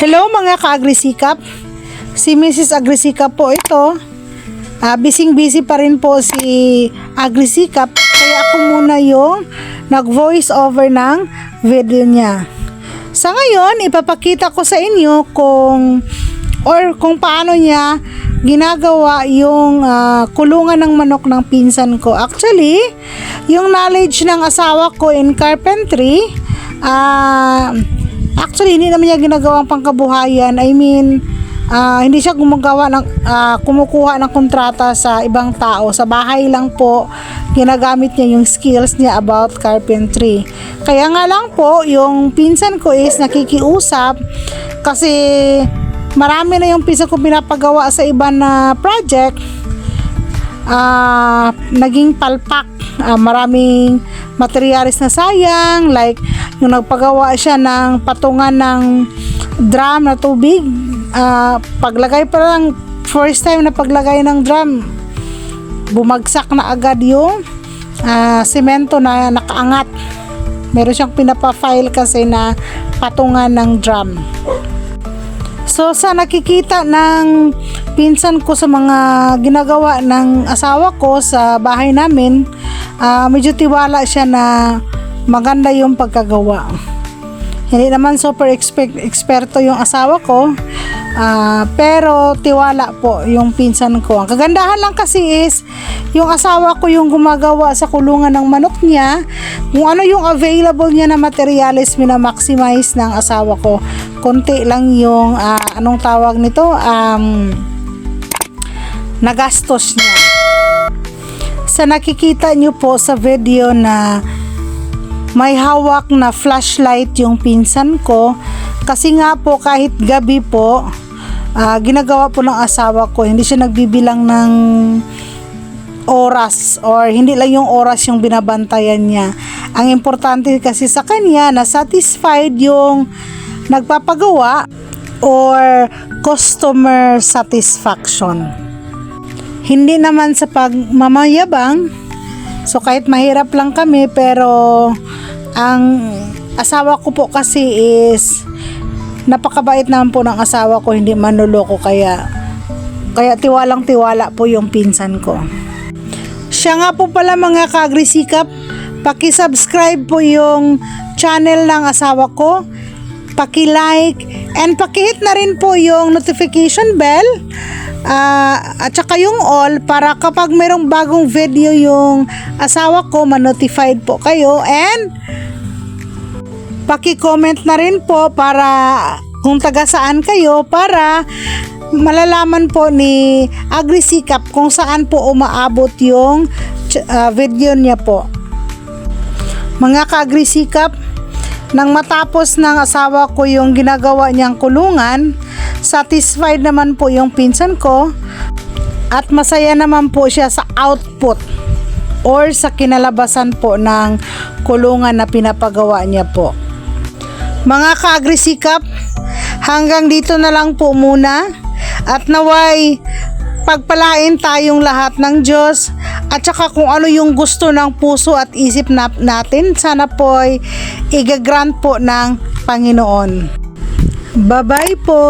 Hello mga ka-agrisikap. Si Mrs. Agrisikap po ito. Busy pa rin po si Agrisikap. Kaya ako muna yung nag-voice over ng video niya. Sa ngayon, ipapakita ko sa inyo kung paano niya ginagawa yung kulungan ng manok ng pinsan ko. Actually, yung knowledge ng asawa ko in carpentry, actually hindi naman niya ginagawang pangkabuhayan. I mean, hindi siya kumukuha ng kontrata sa ibang tao. Sa bahay lang po ginagamit niya yung skills niya about carpentry. Kaya nga lang po, yung pinsan ko is nakikiusap kasi marami na yung pinsan ko pinapagawa sa iba na project. Naging palpak. Maraming materialis na sayang, like yung nagpagawa siya ng patungan ng drum na tubig. Paglagay pa lang, first time na paglagay ng drum, bumagsak na agad yung semento na nakaangat. Meron siyang pinapa-file kasi na patungan ng drum. So sa nakikita ng pinsan ko sa mga ginagawa ng asawa ko sa bahay namin, medyo tiwala siya na maganda yung pagkagawa. Hindi naman super eksperto yung asawa ko, pero tiwala po yung pinsan ko. Ang kagandahan lang kasi is yung asawa ko yung gumagawa sa kulungan ng manok niya. Kung ano yung available niya na materials, minamaximize ng asawa ko. Konti lang yung anong tawag nito, nagastos niya. Sa nakikita nyo po sa video na may hawak na flashlight yung pinsan ko, kasi nga po kahit gabi po, ginagawa po ng asawa ko, hindi siya nagbibilang ng oras, or hindi lang yung oras yung binabantayan niya. Ang importante kasi sa kanya na satisfied yung nagpapagawa or customer satisfaction. Hindi naman sa pagmamayabang. So kahit mahirap lang kami, pero ang asawa ko po kasi is napakabait naman po ng asawa ko, hindi manloloko, kaya tiwalang tiwala po yung pinsan ko. Siya nga po pala mga ka-agrisikap, paki-subscribe po yung channel ng asawa ko, paki-like, and paki-hit na rin po yung notification bell, at saka yung all, para kapag mayroong bagong video yung asawa ko, ma-notified po kayo. And paki-comment na rin po para kung taga saan kayo, para malalaman po ni Agrisikap kung saan po umaabot yung video niya po. Mga ka-agrisikap, nang matapos ng asawa ko yung ginagawa niyang kulungan, satisfied naman po yung pinsan ko at masaya naman po siya sa output or sa kinalabasan po ng kulungan na pinapagawa niya po. Mga ka-agrisikap, hanggang dito na lang po muna, at naway pagpalain tayong lahat ng Diyos, at saka kung ano yung gusto ng puso at isip natin, sana po'y igagrant po ng Panginoon. Bye-bye po!